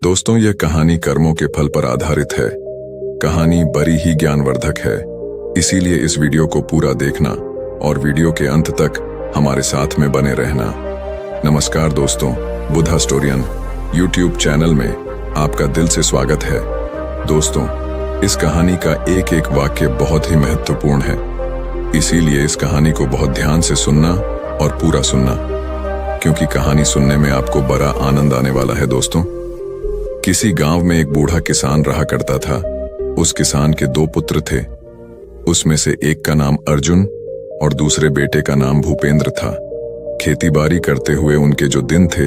दोस्तों, यह कहानी कर्मों के फल पर आधारित है। कहानी बड़ी ही ज्ञानवर्धक है, इसीलिए इस वीडियो को पूरा देखना और वीडियो के अंत तक हमारे साथ में बने रहना। नमस्कार दोस्तों, बुद्धा स्टोरियन यूट्यूब चैनल में आपका दिल से स्वागत है। दोस्तों, इस कहानी का एक एक वाक्य बहुत ही महत्वपूर्ण है, इसीलिए इस कहानी को बहुत ध्यान से सुनना और पूरा सुनना, क्योंकि कहानी सुनने में आपको बड़ा आनंद आने वाला है। दोस्तों, किसी गांव में एक बूढ़ा किसान रहा करता था। उस किसान के दो पुत्र थे। उसमें से एक का नाम अर्जुन और दूसरे बेटे का नाम भूपेंद्र था। खेतीबाड़ी करते हुए उनके जो दिन थे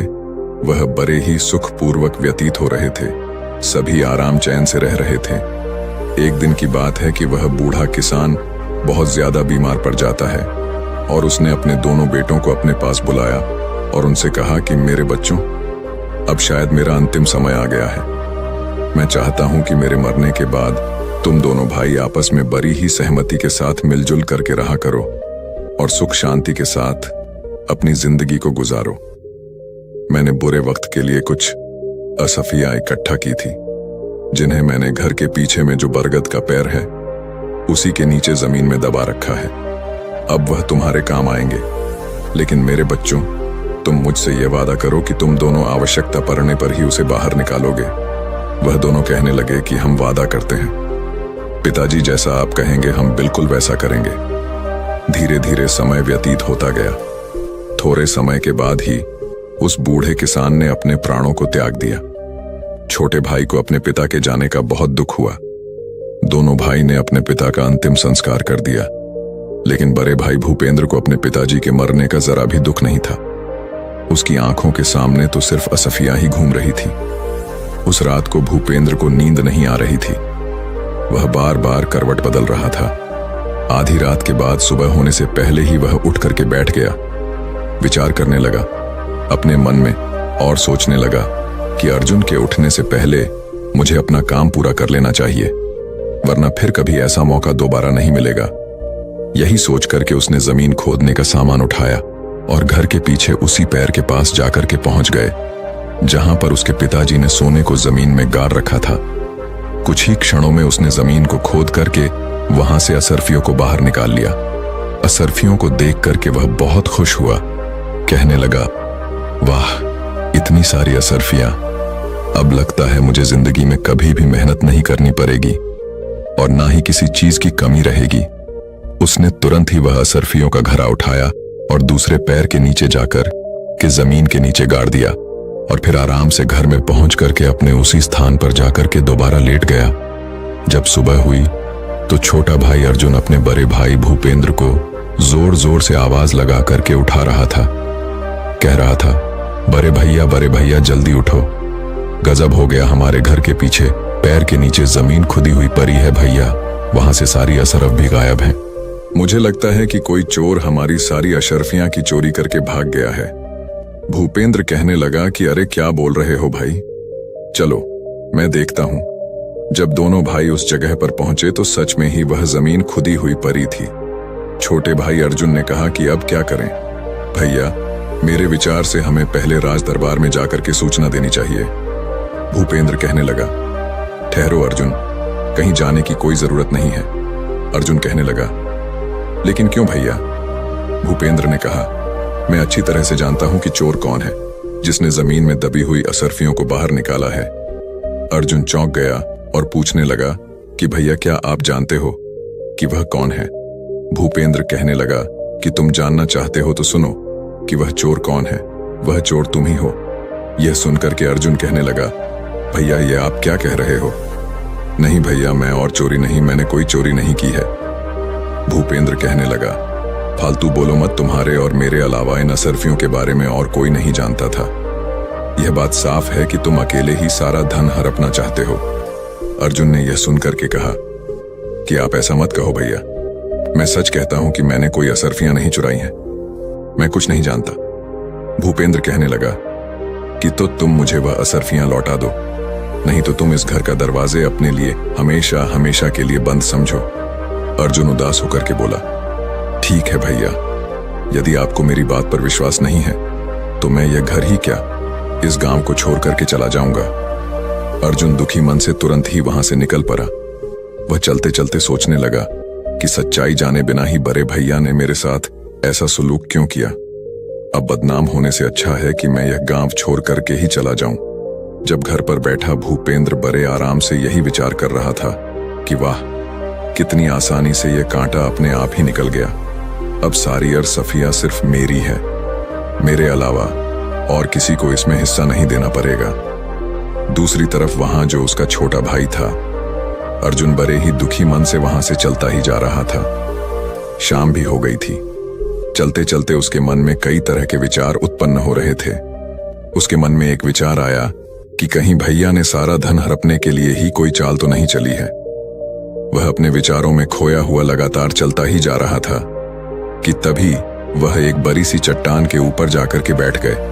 वह बड़े ही सुखपूर्वक व्यतीत हो रहे थे। सभी आराम चैन से रह रहे थे। एक दिन की बात है कि वह बूढ़ा किसान बहुत ज्यादा बीमार पड़ जाता है और उसने अपने दोनों बेटों को अपने पास बुलाया और उनसे कहा कि मेरे बच्चों, अब शायद मेरा अंतिम समय आ गया है। मैं चाहता हूं कि मेरे मरने के बाद तुम दोनों भाई आपस में बड़ी ही सहमति के साथ मिलजुल करके रहा करो और सुख शांति के साथ अपनी जिंदगी को गुजारो। मैंने बुरे वक्त के लिए कुछ असफियां इकट्ठा की थी, जिन्हें मैंने घर के पीछे में जो बरगद का पेड़ है उसी के नीचे जमीन में दबा रखा है। अब वह तुम्हारे काम आएंगे, लेकिन मेरे बच्चों, तुम मुझसे यह वादा करो कि तुम दोनों आवश्यकता पड़ने पर ही उसे बाहर निकालोगे। वह दोनों कहने लगे कि हम वादा करते हैं पिताजी, जैसा आप कहेंगे हम बिल्कुल वैसा करेंगे। धीरे धीरे समय व्यतीत होता गया। थोड़े समय के बाद ही उस बूढ़े किसान ने अपने प्राणों को त्याग दिया। छोटे भाई को अपने पिता के जाने का बहुत दुख हुआ। दोनों भाई ने अपने पिता का अंतिम संस्कार कर दिया, लेकिन बड़े भाई भूपेंद्र को अपने पिताजी के मरने का जरा भी दुख नहीं था। उसकी आंखों के सामने तो सिर्फ असफियां ही घूम रही थी। उस रात को भूपेंद्र को नींद नहीं आ रही थी। वह बार बार करवट बदल रहा था। आधी रात के बाद सुबह होने से पहले ही वह उठ करके बैठ गया। विचार करने लगा अपने मन में और सोचने लगा कि अर्जुन के उठने से पहले मुझे अपना काम पूरा कर लेना चाहिए, वरना फिर कभी ऐसा मौका दोबारा नहीं मिलेगा। यही सोच करके उसने जमीन खोदने का सामान उठाया और घर के पीछे उसी पैर के पास जाकर के पहुंच गए जहां पर उसके पिताजी ने सोने को जमीन में गाड़ रखा था। कुछ ही क्षणों में उसने जमीन को खोद करके वहां से असरफियों को बाहर निकाल लिया। असरफियों को देख करके वह बहुत खुश हुआ। कहने लगा, वाह, इतनी सारी असरफियां, अब लगता है मुझे जिंदगी में कभी भी मेहनत नहीं करनी पड़ेगी और ना ही किसी चीज की कमी रहेगी। उसने तुरंत ही वह असरफियों का घड़ा उठाया और दूसरे पैर के नीचे जाकर के जमीन के नीचे गाड़ दिया और फिर आराम से घर में पहुंच करके अपने उसी स्थान पर जाकर के दोबारा लेट गया। जब सुबह हुई तो छोटा भाई अर्जुन अपने बड़े भाई भूपेंद्र को जोर जोर से आवाज लगा करके उठा रहा था। कह रहा था, बड़े भैया जल्दी उठो, गजब हो गया, हमारे घर के पीछे पैर के नीचे जमीन खुदी हुई पड़ी है भैया, वहां से सारी असरफ भी गायब है। मुझे लगता है कि कोई चोर हमारी सारी अशरफियां की चोरी करके भाग गया है। भूपेंद्र कहने लगा कि अरे क्या बोल रहे हो भाई, चलो मैं देखता हूं। जब दोनों भाई उस जगह पर पहुंचे तो सच में ही वह जमीन खुदी हुई पड़ी थी। छोटे भाई अर्जुन ने कहा कि अब क्या करें भैया, मेरे विचार से हमें पहले राज दरबार में जाकर के सूचना देनी चाहिए। भूपेंद्र कहने लगा, ठहरो अर्जुन, कहीं जाने की कोई जरूरत नहीं है। अर्जुन कहने लगा, लेकिन क्यों भैया? भूपेंद्र ने कहा, मैं अच्छी तरह से जानता हूं कि चोर कौन है जिसने जमीन में दबी हुई असरफियों को बाहर निकाला है। अर्जुन चौंक गया और पूछने लगा कि भैया, क्या आप जानते हो कि वह कौन है? भूपेंद्र कहने लगा कि तुम जानना चाहते हो तो सुनो कि वह चोर कौन है। वह चोर तुम ही हो। यह सुनकर के अर्जुन कहने लगा, भैया ये आप क्या कह रहे हो? नहीं भैया, मैं और चोरी नहीं, मैंने कोई चोरी नहीं की है। भूपेंद्र कहने लगा, फालतू बोलो मत, तुम्हारे और मेरे अलावा इन असरफियों के बारे में और कोई नहीं जानता था। यह बात साफ है कि तुम अकेले ही सारा धन हड़पना चाहते हो। अर्जुन ने यह सुनकर के कहा कि आप ऐसा मत कहो भैया, मैं सच कहता हूं कि मैंने कोई असरफियां नहीं चुराई हैं, मैं कुछ नहीं जानता। भूपेंद्र कहने लगा कि तो तुम मुझे वह असरफियां लौटा दो, नहीं तो तुम इस घर का दरवाजे अपने लिए हमेशा हमेशा के लिए बंद समझो। अर्जुन उदास होकर के बोला, ठीक है भैया, यदि आपको मेरी बात पर विश्वास नहीं है तो मैं यह घर ही क्या, इस गांव को छोड़ करके चला जाऊंगा। अर्जुन दुखी मन से तुरंत ही वहां से निकल पड़ा। वह चलते चलते सोचने लगा कि सच्चाई जाने बिना ही बड़े भैया ने मेरे साथ ऐसा सुलूक क्यों किया। अब बदनाम होने से अच्छा है कि मैं यह गांव छोड़ करके ही चला जाऊं। जब घर पर बैठा भूपेंद्र बड़े आराम से यही विचार कर रहा था कि वाह, कितनी आसानी से यह कांटा अपने आप ही निकल गया। अब सारी सफिया सिर्फ मेरी है, मेरे अलावा और किसी को इसमें हिस्सा नहीं देना पड़ेगा। दूसरी तरफ वहां जो उसका छोटा भाई था, अर्जुन बड़े ही दुखी मन से वहां से चलता ही जा रहा था। शाम भी हो गई थी। चलते चलते उसके मन में कई तरह के विचार उत्पन्न हो रहे थे। उसके मन में एक विचार आया कि कहीं भैया ने सारा धन हड़पने के लिए ही कोई चाल तो नहीं चली है। वह अपने विचारों में खोया हुआ लगातार चलता ही जा रहा था कि तभी वह एक बड़ी सी चट्टान के ऊपर जाकर के बैठ गए।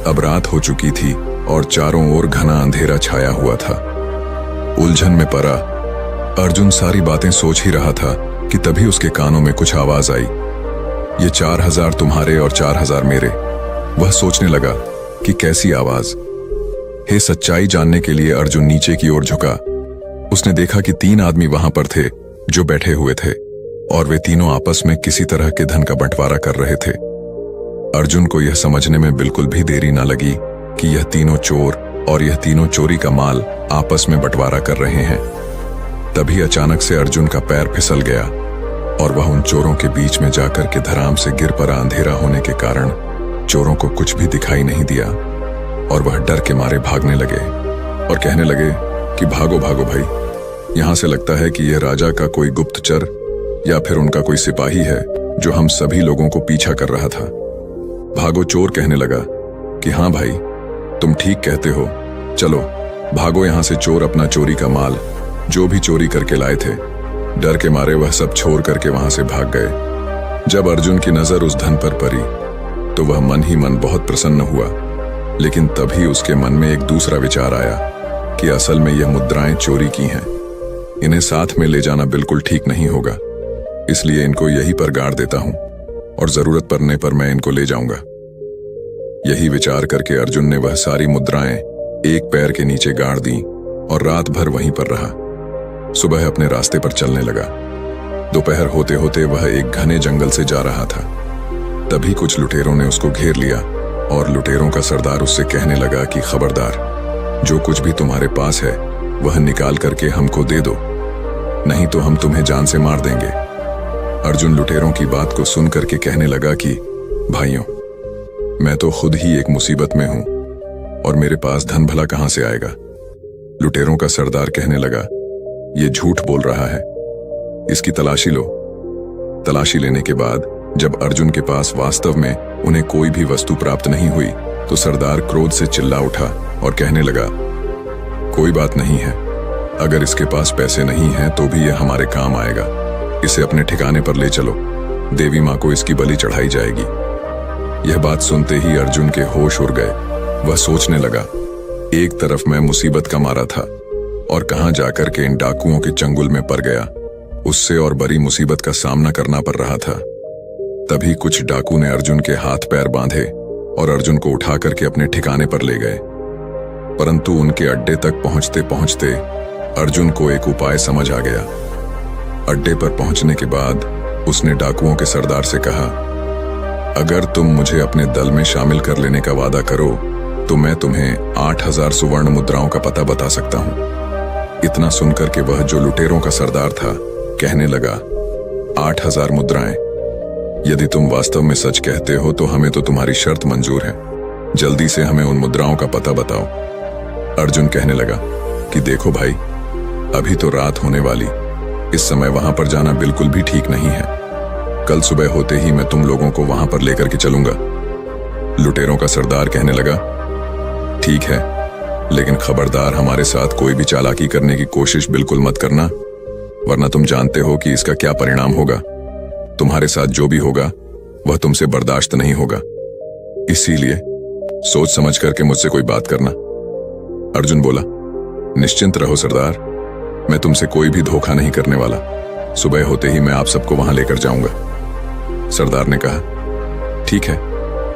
अब रात हो चुकी थी और चारों ओर घना अंधेरा छाया हुआ था। उलझन में पड़ा अर्जुन सारी बातें सोच ही रहा था कि तभी उसके कानों में कुछ आवाज आई, ये 4000 तुम्हारे और 4000 मेरे। वह सोचने लगा कि कैसी आवाज। हे सच्चाई जानने के लिए अर्जुन नीचे की ओर झुका। उसने देखा कि 3 आदमी वहां पर थे जो बैठे हुए थे और वे तीनों आपस में किसी तरह के धन का बंटवारा कर रहे थे। अर्जुन को यह समझने में बिल्कुल भी देरी न लगी कि यह तीनों चोर और यह तीनों चोरी का माल आपस में बंटवारा कर रहे हैं। तभी अचानक से अर्जुन का पैर फिसल गया और वह उन चोरों के बीच में जाकर के धराम से गिर पड़ा। अंधेरा होने के कारण चोरों को कुछ भी दिखाई नहीं दिया और वह डर के मारे भागने लगे और कहने लगे कि भागो भागो भाई, यहां से लगता है कि यह राजा का कोई गुप्तचर या फिर उनका कोई सिपाही है जो हम सभी लोगों को पीछा कर रहा था। भागो। चोर कहने लगा कि हाँ भाई, तुम ठीक कहते हो, चलो भागो यहां से। चोर अपना चोरी का माल जो भी चोरी करके लाए थे, डर के मारे वह सब छोड़ करके वहां से भाग गए। जब अर्जुन की नजर उस धन पर पड़ी तो वह मन ही मन बहुत प्रसन्न हुआ, लेकिन तभी उसके मन में एक दूसरा विचार आया कि असल में यह मुद्राएं चोरी की हैं। इन्हें साथ में ले जाना बिल्कुल ठीक नहीं होगा, इसलिए इनको यहीं पर गाड़ देता हूं और जरूरत पड़ने पर मैं इनको ले जाऊंगा। यही विचार करके अर्जुन ने वह सारी मुद्राएं एक पैर के नीचे गाड़ दी और रात भर वहीं पर रहा। सुबह अपने रास्ते पर चलने लगा। दोपहर होते होते वह एक घने जंगल से जा रहा था। तभी कुछ लुटेरों ने उसको घेर लिया और लुटेरों का सरदार उससे कहने लगा कि खबरदार, जो कुछ भी तुम्हारे पास है वह निकाल करके हमको दे दो, नहीं तो हम तुम्हें जान से मार देंगे। अर्जुन लुटेरों की बात को सुन करके कहने लगा कि भाइयों, मैं तो खुद ही एक मुसीबत में हूं और मेरे पास धन भला कहां से आएगा। लुटेरों का सरदार कहने लगा, ये झूठ बोल रहा है, इसकी तलाशी लो। तलाशी लेने के बाद जब अर्जुन के पास वास्तव में उन्हें कोई भी वस्तु प्राप्त नहीं हुई तो सरदार क्रोध से चिल्ला उठा और कहने लगा, कोई बात नहीं है, अगर इसके पास पैसे नहीं हैं तो भी यह हमारे काम आएगा। इसे अपने ठिकाने पर ले चलो, देवी मां को इसकी बलि चढ़ाई जाएगी। यह बात सुनते ही अर्जुन के होश उड़ गए। वह सोचने लगा, एक तरफ मैं मुसीबत का मारा था और कहां जाकर के इन डाकुओं के चंगुल में पड़ गया, उससे और बड़ी मुसीबत का सामना करना पड़ रहा था। तभी कुछ डाकू ने अर्जुन के हाथ पैर बांधे और अर्जुन को उठा करके अपने ठिकाने पर ले गए। परंतु उनके अड्डे तक पहुंचते पहुंचते अर्जुन को एक उपाय समझ आ गया। अड्डे पर पहुंचने के बाद उसने डाकुओं के सरदार से कहा, अगर तुम मुझे अपने दल में शामिल कर लेने का वादा करो तो मैं तुम्हें 8000 सुवर्ण मुद्राओं का पता बता सकता हूं। इतना सुनकर के वह जो लुटेरों का सरदार था कहने लगा, 8000 मुद्राएं? यदि तुम वास्तव में सच कहते हो तो हमें तो तुम्हारी शर्त मंजूर है, जल्दी से हमें उन मुद्राओं का पता बताओ। अर्जुन कहने लगा कि देखो भाई, अभी तो रात होने वाली, इस समय वहां पर जाना बिल्कुल भी ठीक नहीं है। कल सुबह होते ही मैं तुम लोगों को वहां पर लेकर के चलूंगा। लुटेरों का सरदार कहने लगा, ठीक है, लेकिन खबरदार हमारे साथ कोई भी चालाकी करने की कोशिश बिल्कुल मत करना, वरना तुम जानते हो कि इसका क्या परिणाम होगा। तुम्हारे साथ जो भी होगा वह तुमसे बर्दाश्त नहीं होगा, इसीलिए सोच समझ करके मुझसे कोई बात करना। अर्जुन बोला, निश्चिंत रहो सरदार, मैं तुमसे कोई भी धोखा नहीं करने वाला। सुबह होते ही मैं आप सबको वहां लेकर जाऊंगा। सरदार ने कहा, ठीक है।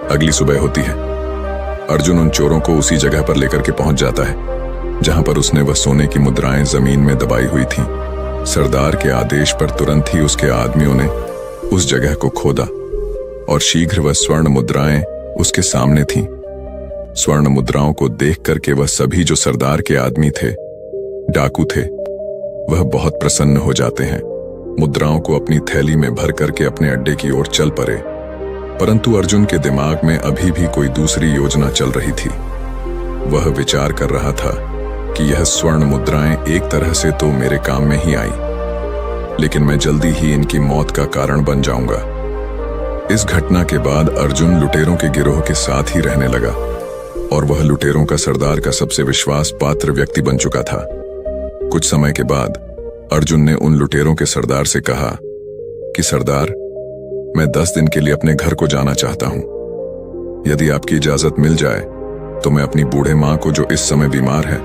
अगली सुबह होती है। अर्जुन उन चोरों को उसी जगह पर लेकर के पहुंच जाता है। जहां पर उसने वह सोने की मुद्राएं जमीन में दबाई हुई थीं। सरदार के आदेश पर तुरंत ही उसके आदमियों ने उस जगह को खोदा और शीघ्र वह स्वर्ण मुद्राएं उसके सामने थीं। स्वर्ण मुद्राओं को देख करके वह सभी जो सरदार के आदमी थे, डाकू थे, वह बहुत प्रसन्न हो जाते हैं। मुद्राओं को अपनी थैली में भर करके अपने अड्डे की ओर चल पड़े। परंतु अर्जुन के दिमाग में अभी भी कोई दूसरी योजना चल रही थी। वह विचार कर रहा था कि यह स्वर्ण मुद्राएं एक तरह से तो मेरे काम में ही आई, लेकिन मैं जल्दी ही इनकी मौत का कारण बन जाऊंगा। इस घटना के बाद अर्जुन लुटेरों के गिरोह के साथ ही रहने लगा और वह लुटेरों का सरदार का सबसे विश्वास पात्र व्यक्ति बन चुका था। कुछ समय के बाद अर्जुन ने उन लुटेरों के सरदार से कहा कि सरदार, मैं 10 दिन के लिए अपने घर को जाना चाहता हूं। यदि आपकी इजाजत मिल जाए तो मैं अपनी बूढ़े मां को, जो इस समय बीमार है,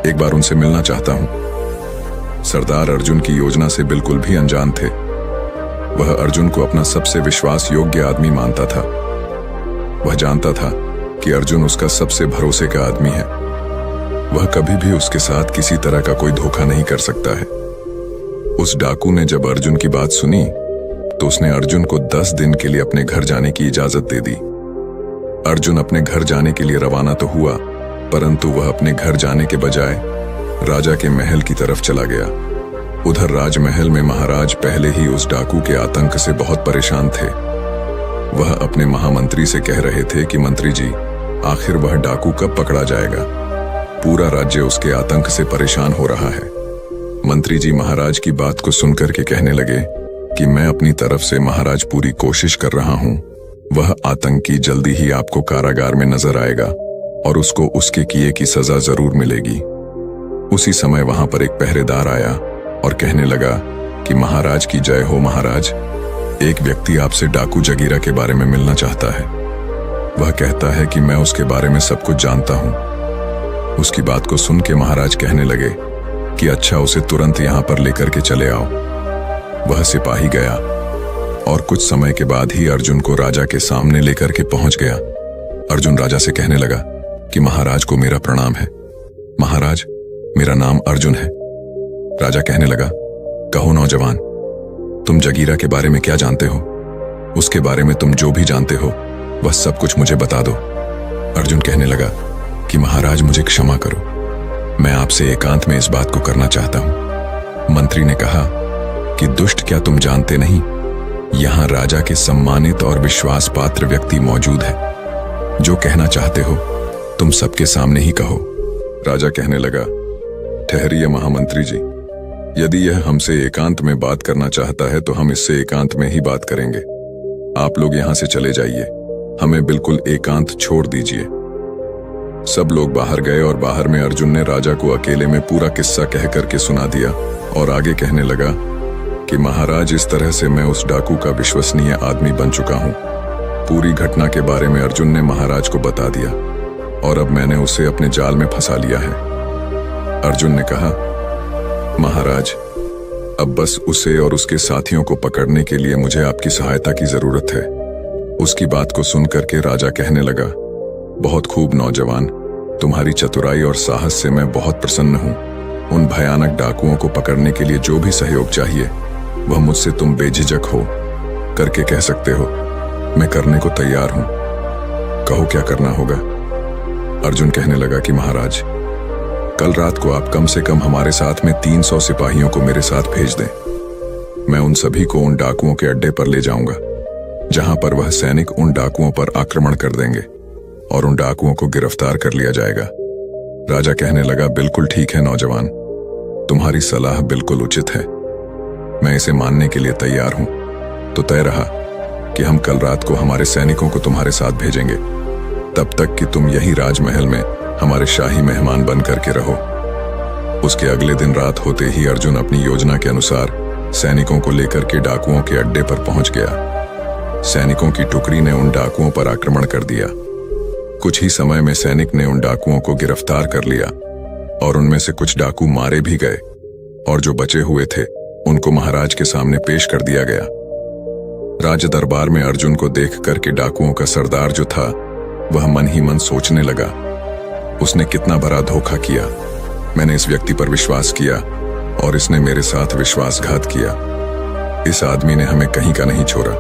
एक बार उनसे मिलना चाहता हूं। सरदार अर्जुन की योजना से बिल्कुल भी अनजान थे। वह अर्जुन को अपना सबसे विश्वास योग्य आदमी मानता था। वह जानता था कि अर्जुन उसका सबसे भरोसे का आदमी है। वह कभी भी उसके साथ किसी तरह का कोई धोखा नहीं कर सकता है। उस डाकू ने जब अर्जुन की बात सुनी तो उसने अर्जुन को 10 दिन के लिए अपने घर जाने की इजाजत दे दी। अर्जुन अपने घर जाने के लिए रवाना तो हुआ, परंतु वह अपने घर जाने के बजाय राजा के महल की तरफ चला गया। उधर राजमहल में महाराज पहले ही उस डाकू के आतंक से बहुत परेशान थे। वह अपने महामंत्री से कह रहे थे कि मंत्री जी, आखिर वह डाकू कब पकड़ा जाएगा? पूरा राज्य उसके आतंक से परेशान हो रहा है। मंत्री जी महाराज की बात को सुनकर के कहने लगे कि मैं अपनी तरफ से महाराज पूरी कोशिश कर रहा हूं। वह आतंकी जल्दी ही आपको कारागार में नजर आएगा और उसको उसके किए की सजा जरूर मिलेगी। उसी समय वहां पर एक पहरेदार आया और कहने लगा कि महाराज की जय हो महाराज, एक व्यक्ति आपसे डाकू जगीरा के बारे में मिलना चाहता है। वह कहता है कि मैं उसके बारे में सब कुछ जानता हूं। उसकी बात को सुन के महाराज कहने लगे कि अच्छा, उसे तुरंत यहां पर लेकर के चले आओ। वह सिपाही गया और कुछ समय के बाद ही अर्जुन को राजा के सामने लेकर के पहुंच गया। अर्जुन राजा से कहने लगा कि महाराज को मेरा प्रणाम है। महाराज, मेरा नाम अर्जुन है। राजा कहने लगा, कहो नौजवान, तुम जगीरा के बारे में क्या जानते हो? उसके बारे में तुम जो भी जानते हो वह सब कुछ मुझे बता दो। अर्जुन कहने लगा कि महाराज, मुझे क्षमा करो, मैं आपसे एकांत में इस बात को करना चाहता हूं। मंत्री ने कहा कि दुष्ट, क्या तुम जानते नहीं, यहां राजा के सम्मानित और विश्वास पात्र व्यक्ति मौजूद है। जो कहना चाहते हो तुम सबके सामने ही कहो। राजा कहने लगा, ठहरिए महामंत्री जी, यदि यह हमसे एकांत में बात करना चाहता है तो हम इससे एकांत में ही बात करेंगे। आप लोग यहां से चले जाइए, हमें बिल्कुल एकांत छोड़ दीजिए। सब लोग बाहर गए और बाहर में अर्जुन ने राजा को अकेले में पूरा किस्सा कह करके सुना दिया और आगे कहने लगा कि महाराज, इस तरह से मैं उस डाकू का विश्वसनीय आदमी बन चुका हूं। पूरी घटना के बारे में अर्जुन ने महाराज को बता दिया और अब मैंने उसे अपने जाल में फंसा लिया है। अर्जुन ने कहा, महाराज, अब बस उसे और उसके साथियों को पकड़ने के लिए मुझे आपकी सहायता की जरूरत है। उसकी बात को सुनकर के राजा कहने लगा, बहुत खूब नौजवान, तुम्हारी चतुराई और साहस से मैं बहुत प्रसन्न हूं। उन भयानक डाकुओं को पकड़ने के लिए जो भी सहयोग चाहिए वह मुझसे तुम बेझिझक हो करके कह सकते हो। मैं करने को तैयार हूं, कहो क्या करना होगा। अर्जुन कहने लगा कि महाराज, कल रात को आप कम से कम हमारे साथ में 300 सिपाहियों को मेरे साथ भेज दें। मैं उन सभी को उन डाकुओं के अड्डे पर ले जाऊंगा, जहां पर वह सैनिक उन डाकुओं पर आक्रमण कर देंगे और उन डाकुओं को गिरफ्तार कर लिया जाएगा। राजा कहने लगा, बिल्कुल ठीक है नौजवान, तुम्हारी सलाह बिल्कुल उचित है, मैं इसे मानने के लिए तैयार हूं। तो तय रहा कि हम कल रात को हमारे सैनिकों को तुम्हारे साथ भेजेंगे, तब तक कि तुम यही राजमहल में हमारे शाही मेहमान बन करके रहो। उसके अगले दिन रात होते ही अर्जुन अपनी योजना के अनुसार सैनिकों को लेकर के डाकुओं के अड्डे पर पहुंच गया। सैनिकों की टुकड़ी ने उन डाकुओं पर आक्रमण कर दिया। कुछ ही समय में सैनिक ने उन डाकुओं को गिरफ्तार कर लिया और उनमें से कुछ डाकू मारे भी गए और जो बचे हुए थे उनको महाराज के सामने पेश कर दिया गया। राज दरबार में अर्जुन को देख करके डाकुओं का सरदार जो था वह मन ही मन सोचने लगा उसने कितना बड़ा धोखा किया। मैंने इस व्यक्ति पर विश्वास किया और इसने मेरे साथ विश्वासघात किया। इस आदमी ने हमें कहीं का नहीं छोड़ा।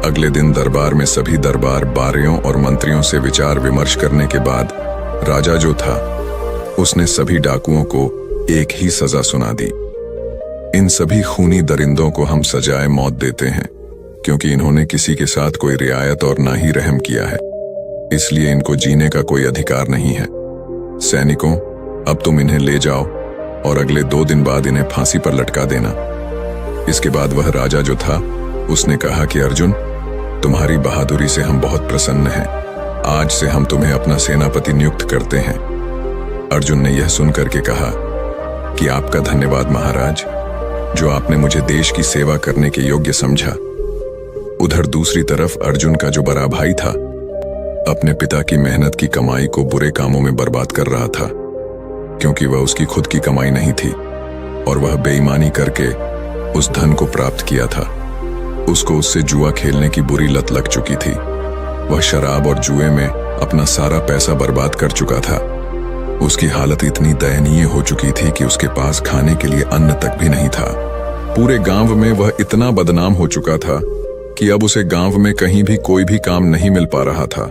अगले दिन दरबार में सभी दरबार बारियों और मंत्रियों से विचार विमर्श करने के बाद राजा जो था उसने सभी डाकुओं को एक ही सजा सुना दी। इन सभी खूनी दरिंदों को हम सजाए मौत देते हैं क्योंकि इन्होंने किसी के साथ कोई रियायत और ना ही रहम किया है, इसलिए इनको जीने का कोई अधिकार नहीं है। सैनिकों, अब तुम इन्हें ले जाओ और अगले 2 दिन बाद इन्हें फांसी पर लटका देना। इसके बाद वह राजा जो था उसने कहा कि अर्जुन, तुम्हारी बहादुरी से हम बहुत प्रसन्न हैं। आज से हम तुम्हें अपना सेनापति नियुक्त करते हैं। अर्जुन ने यह सुनकर के कहा कि आपका धन्यवाद महाराज, जो आपने मुझे देश की सेवा करने के योग्य समझा। उधर दूसरी तरफ अर्जुन का जो बड़ा भाई था अपने पिता की मेहनत की कमाई को बुरे कामों में बर्बाद कर रहा था, क्योंकि वह उसकी खुद की कमाई नहीं थी और वह बेईमानी करके उस धन को प्राप्त किया था। उसको उससे जुआ खेलने की बुरी लत लग चुकी थी। वह शराब और जुए में अपना सारा पैसा बर्बाद कर चुका था। उसकी हालत इतनी दयनीय हो चुकी थी कि उसके पास खाने के लिए अन्न तक भी नहीं था। पूरे गांव में वह इतना बदनाम हो चुका था कि अब उसे गांव में कहीं भी कोई भी काम नहीं मिल पा रहा था।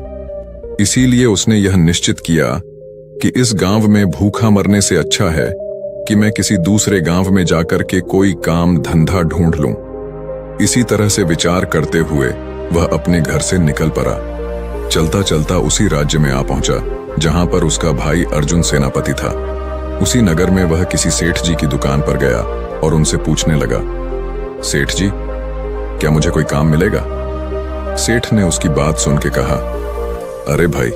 इसीलिए उसने यह निश्चित किया कि इस गांव में भूखा मरने से अच्छा है कि मैं किसी दूसरे गांव में जाकर के कोई काम धंधा ढूंढ लूं। इसी तरह से विचार करते हुए वह अपने घर से निकल पड़ा। चलता चलता उसी राज्य में आ पहुंचा जहां पर उसका भाई अर्जुन सेनापति था। उसी नगर में वह किसी सेठ जी की दुकान पर गया और उनसे पूछने लगा, सेठ जी, क्या मुझे कोई काम मिलेगा? सेठ ने उसकी बात सुन के कहा, अरे भाई,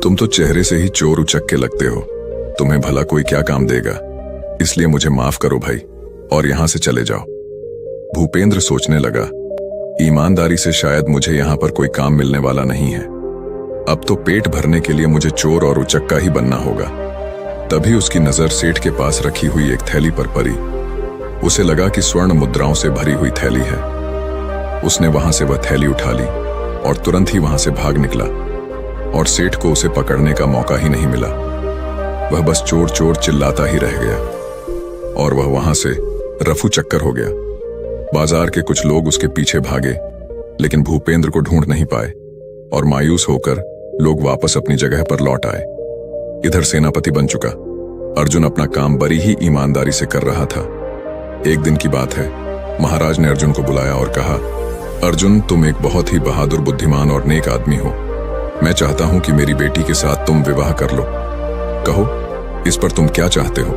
तुम तो चेहरे से ही चोर उचक के लगते हो, तुम्हें भला कोई क्या काम देगा, इसलिए मुझे माफ करो भाई और यहां से चले जाओ। भूपेंद्र सोचने लगा, ईमानदारी से शायद मुझे यहां पर कोई काम मिलने वाला नहीं है। अब तो पेट भरने के लिए मुझे चोर और उचक्का ही बनना होगा। तभी उसकी नजर सेठ के पास रखी हुई एक थैली पर पड़ी। उसे लगा कि स्वर्ण मुद्राओं से भरी हुई थैली है। उसने वहां से वह थैली उठा ली और तुरंत ही वहां से भाग निकला और सेठ को उसे पकड़ने का मौका ही नहीं मिला। वह बस चोर चोर चिल्लाता ही रह गया और वह वहां से रफू चक्कर हो गया। बाजार के कुछ लोग उसके पीछे भागे, लेकिन भूपेंद्र को ढूंढ नहीं पाए और मायूस होकर लोग वापस अपनी जगह पर लौट आए। इधर सेनापति बन चुका अर्जुन अपना काम बड़ी ही ईमानदारी से कर रहा था। एक दिन की बात है, महाराज ने अर्जुन को बुलाया और कहा, अर्जुन, तुम एक बहुत ही बहादुर, बुद्धिमान और नेक आदमी हो। मैं चाहता हूं कि मेरी बेटी के साथ तुम विवाह कर लो। कहो, इस पर तुम क्या चाहते हो?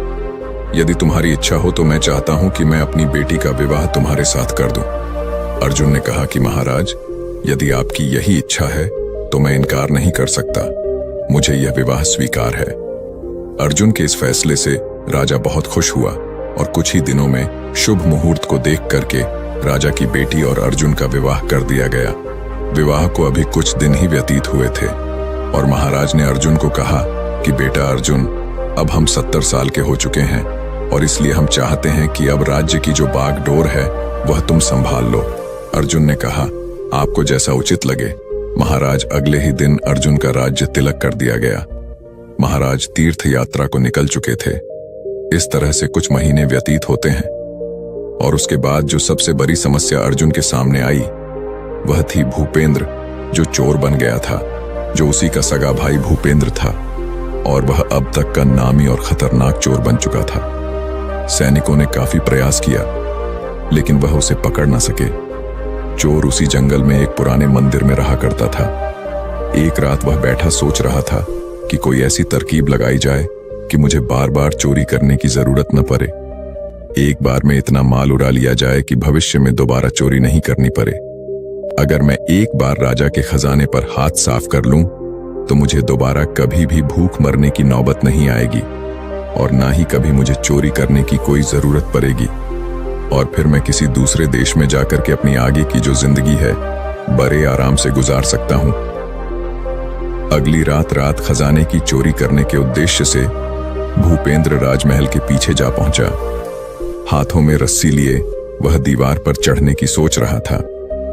यदि तुम्हारी इच्छा हो तो मैं चाहता हूं कि मैं अपनी बेटी का विवाह तुम्हारे साथ कर दूं। अर्जुन ने कहा कि महाराज, यदि आपकी यही इच्छा है तो मैं इनकार नहीं कर सकता। मुझे यह विवाह स्वीकार है। अर्जुन के इस फैसले से राजा बहुत खुश हुआ और कुछ ही दिनों में शुभ मुहूर्त को देख करके राजा की बेटी और अर्जुन का विवाह कर दिया गया। विवाह को अभी कुछ दिन ही व्यतीत हुए थे और महाराज ने अर्जुन को कहा कि बेटा अर्जुन, अब हम 70 साल के हो चुके हैं और इसलिए हम चाहते हैं कि अब राज्य की जो बागडोर है वह तुम संभाल लो। अर्जुन ने कहा, आपको जैसा उचित लगे। महाराज अगले ही दिन अर्जुन का राज्य तिलक कर दिया गया। महाराज तीर्थ यात्रा को निकल चुके थे। इस तरह से कुछ महीने व्यतीत होते हैं और उसके बाद जो सबसे बड़ी समस्या अर्जुन के सामने आई वह थी भूपेंद्र, जो चोर बन गया था, जो उसी का सगा भाई भूपेंद्र था और वह अब तक का नामी और खतरनाक चोर बन चुका था। सैनिकों ने काफी प्रयास किया लेकिन वह उसे पकड़ न सके। चोर उसी जंगल में एक पुराने मंदिर में रहा करता था। एक रात वह बैठा सोच रहा था कि कोई ऐसी तरकीब लगाई जाए कि मुझे बार बार चोरी करने की जरूरत न पड़े। एक बार में इतना माल उड़ा लिया जाए कि भविष्य में दोबारा चोरी नहीं करनी पड़े। अगर मैं एक बार राजा के खजाने पर हाथ साफ कर लूं तो मुझे दोबारा कभी भी भूख मरने की नौबत नहीं आएगी और ना ही कभी मुझे चोरी करने की कोई जरूरत पड़ेगी और फिर मैं किसी दूसरे देश में जाकर के अपनी आगे की जो जिंदगी है बड़े आराम से गुजार सकता हूं। अगली रात खजाने की चोरी करने के उद्देश्य से भूपेंद्र राजमहल के पीछे जा पहुंचा। हाथों में रस्सी लिए वह दीवार पर चढ़ने की सोच रहा था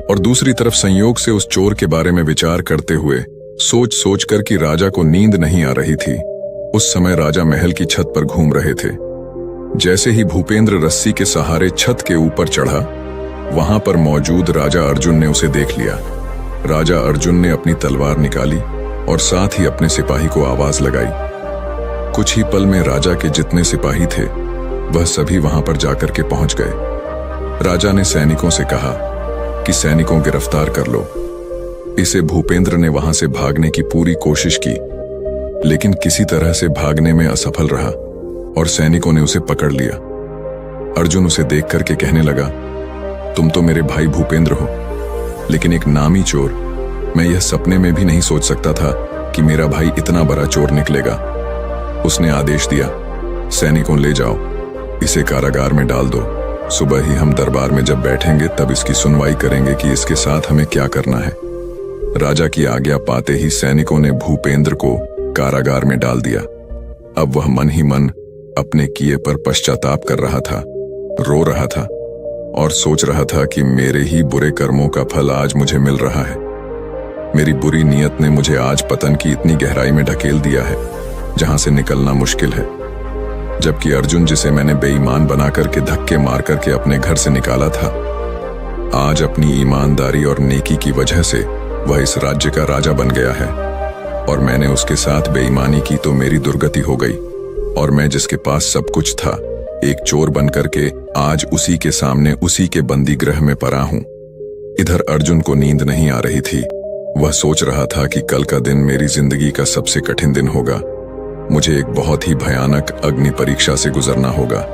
और दूसरी तरफ संयोग से उस चोर के बारे में विचार करते हुए सोच सोच कर कि राजा को नींद नहीं आ रही थी। उस समय राजा महल की छत पर घूम रहे थे। जैसे ही भूपेंद्र रस्सी के सहारे छत के ऊपर चढ़ा, वहां पर मौजूद राजा अर्जुन ने उसे देख लिया। राजा अर्जुन ने अपनी तलवार निकाली और साथ ही अपने सिपाही को आवाज लगाई। कुछ ही पल में राजा के जितने सिपाही थे वह सभी वहां पर जाकर के पहुंच गए। राजा ने सैनिकों से कहा कि सैनिकों गिरफ्तार कर लो इसे। भूपेंद्र ने वहां से भागने की पूरी कोशिश की, लेकिन किसी तरह से भागने में असफल रहा और सैनिकों ने उसे पकड़ लिया। अर्जुन उसे देख करके कहने लगा, तुम तो मेरे भाई भूपेंद्र हो, लेकिन एक नामी चोर, मैं यह सपने में भी नहीं सोच सकता था कि मेरा भाई इतना बड़ा चोर निकलेगा। उसने आदेश दिया, सैनिकों ले जाओ, इसे कारागार में डाल दो। सुबह ही हम दरबार में जब बैठेंगे तब इसकी सुनवाई करेंगे कि इसके साथ हमें क्या करना है। राजा की आज्ञा पाते ही सैनिकों ने भूपेंद्र को कारागार में डाल दिया। अब वह मन ही मन अपने किए पर पश्चाताप कर रहा था, रो रहा था और सोच रहा था कि मेरे ही बुरे कर्मों का फल आज मुझे मिल रहा है। मेरी बुरी नीयत ने मुझे आज पतन की इतनी गहराई में ढकेल दिया है जहां से निकलना मुश्किल है। जबकि अर्जुन, जिसे मैंने बेईमान बना करके धक्के मार करके अपने घर से निकाला था, आज अपनी ईमानदारी और नेकी की वजह से वह इस राज्य का राजा बन गया है और मैंने उसके साथ बेईमानी की तो मेरी दुर्गति हो गई। और मैं जिसके पास सब कुछ था, एक चोर बन करके आज उसी के सामने उसी के बंदी गृह में पड़ा हूं। इधर अर्जुन को नींद नहीं आ रही थी। वह सोच रहा था कि कल का दिन मेरी जिंदगी का सबसे कठिन दिन होगा। मुझे एक बहुत ही भयानक अग्नि परीक्षा से गुजरना होगा।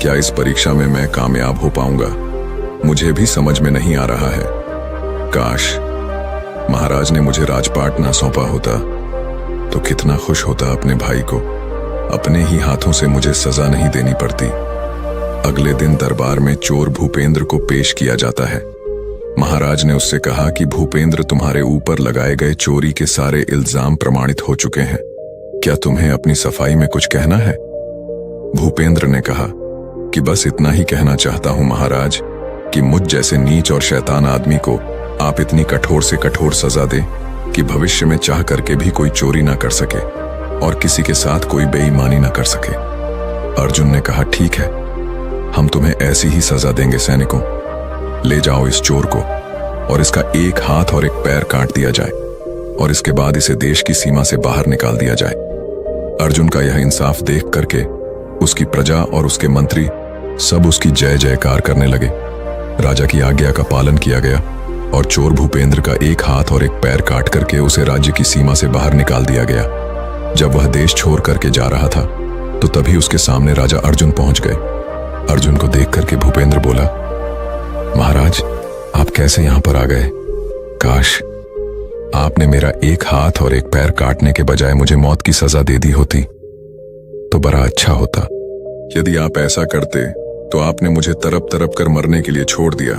क्या इस परीक्षा में मैं कामयाब हो पाऊंगा? मुझे भी समझ में नहीं आ रहा है। काश महाराज ने मुझे राजपाट ना सौंपा होता तो कितना खुश होता अपने भाई को। अपने ही हाथों से मुझे सजा नहीं देनी पड़ती। अगले दिन दरबार में चोर भूपेंद्र को पेश किया जाता है। महाराज ने उससे कहा कि भूपेंद्र, तुम्हारे ऊपर लगाए गए चोरी के सारे इल्जाम प्रमाणित हो चुके हैं। क्या तुम्हें अपनी सफाई में कुछ कहना है? भूपेंद्र ने कहा कि बस इतना ही कहना चाहता हूं महाराज कि मुझ जैसे नीच और शैतान आदमी को आप इतनी कठोर से कठोर सजा दें कि भविष्य में चाह करके भी कोई चोरी ना कर सके और किसी के साथ कोई बेईमानी ना कर सके। अर्जुन ने कहा, ठीक है, हम तुम्हें ऐसी ही सजा देंगे। सैनिकों, ले जाओ इस चोर को और इसका एक हाथ और एक पैर काट दिया जाए और इसके बाद इसे देश की सीमा से बाहर निकाल दिया जाए। अर्जुन का यह इंसाफ देख करके उसकी प्रजा और उसके मंत्री सब उसकी जय जयकार करने लगे। राजा की आज्ञा का पालन किया गया और चोर भूपेंद्र का एक हाथ और एक पैर काट करके उसे राज्य की सीमा से बाहर निकाल दिया गया। जब वह देश छोड़ करके जा रहा था तो तभी उसके सामने राजा अर्जुन पहुंच गए। अर्जुन को देख करके भूपेंद्र बोला, महाराज, आप कैसे यहां पर आ गए? काश आपने मेरा एक हाथ और एक पैर काटने के बजाय मुझे मौत की सजा दे दी होती तो बड़ा अच्छा होता। यदि आप ऐसा करते तो आपने मुझे तरप तरप कर मरने के लिए छोड़ दिया।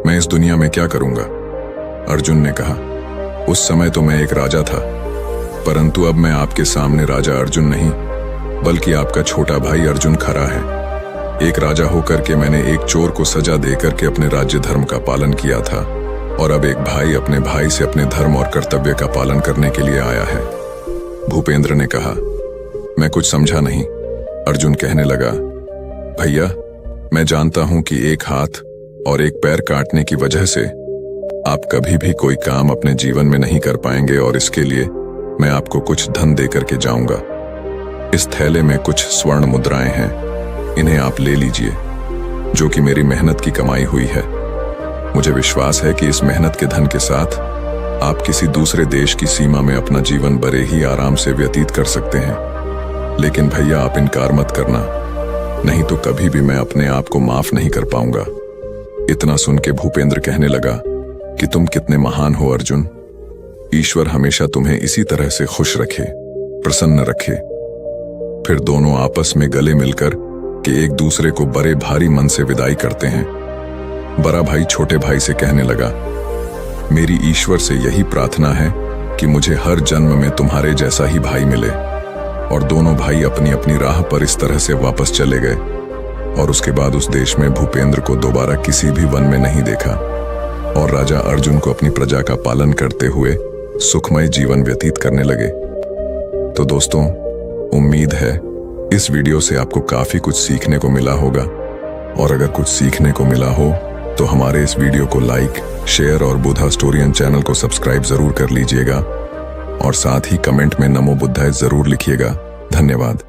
मैं इस दुनिया में क्या करूंगा? अर्जुन ने कहा, उस समय तो मैं एक राजा था, परंतु अब मैं आपके सामने राजा अर्जुन नहीं बल्कि आपका छोटा भाई अर्जुन खड़ा है। एक राजा होकर के मैंने एक चोर को सजा देकर के अपने राज्य धर्म का पालन किया था और अब एक भाई अपने भाई से अपने धर्म और कर्तव्य का पालन करने के लिए आया है। भूपेंद्र ने कहा, मैं कुछ समझा नहीं। अर्जुन कहने लगा, भैया, मैं जानता हूं कि एक हाथ और एक पैर काटने की वजह से आप कभी भी कोई काम अपने जीवन में नहीं कर पाएंगे और इसके लिए मैं आपको कुछ धन देकर के जाऊंगा। इस थैले में कुछ स्वर्ण मुद्राएं हैं, इन्हें आप ले लीजिए, जो कि मेरी मेहनत की कमाई हुई है। मुझे विश्वास है कि इस मेहनत के धन के साथ आप किसी दूसरे देश की सीमा में अपना जीवन बड़े ही आराम से व्यतीत कर सकते हैं। लेकिन भैया, आप इनकार मत करना, नहीं तो कभी भी मैं अपने आप को माफ नहीं कर पाऊंगा। इतना सुन के भूपेंद्र कहने लगा कि तुम कितने महान हो अर्जुन। ईश्वर हमेशा तुम्हें इसी तरह से खुश रखे, प्रसन्न रखे। फिर दोनों आपस में गले मिलकर कि एक दूसरे को बड़े भारी मन से विदाई करते हैं। बड़ा भाई छोटे भाई से कहने लगा, मेरी ईश्वर से यही प्रार्थना है कि मुझे हर जन्म में तुम्हारे जैसा ही भाई मिले। और दोनों भाई अपनी अपनी राह पर इस तरह से वापस चले गए और उसके बाद उस देश में भूपेंद्र को दोबारा किसी भी वन में नहीं देखा और राजा अर्जुन को अपनी प्रजा का पालन करते हुए सुखमय जीवन व्यतीत करने लगे। तो दोस्तों, उम्मीद है इस वीडियो से आपको काफी कुछ सीखने को मिला होगा, और अगर कुछ सीखने को मिला हो तो हमारे इस वीडियो को लाइक, शेयर और बुधा स्टोरियन चैनल को सब्सक्राइब जरूर कर लीजिएगा, और साथ ही कमेंट में नमो बुद्धाय जरूर लिखिएगा। धन्यवाद।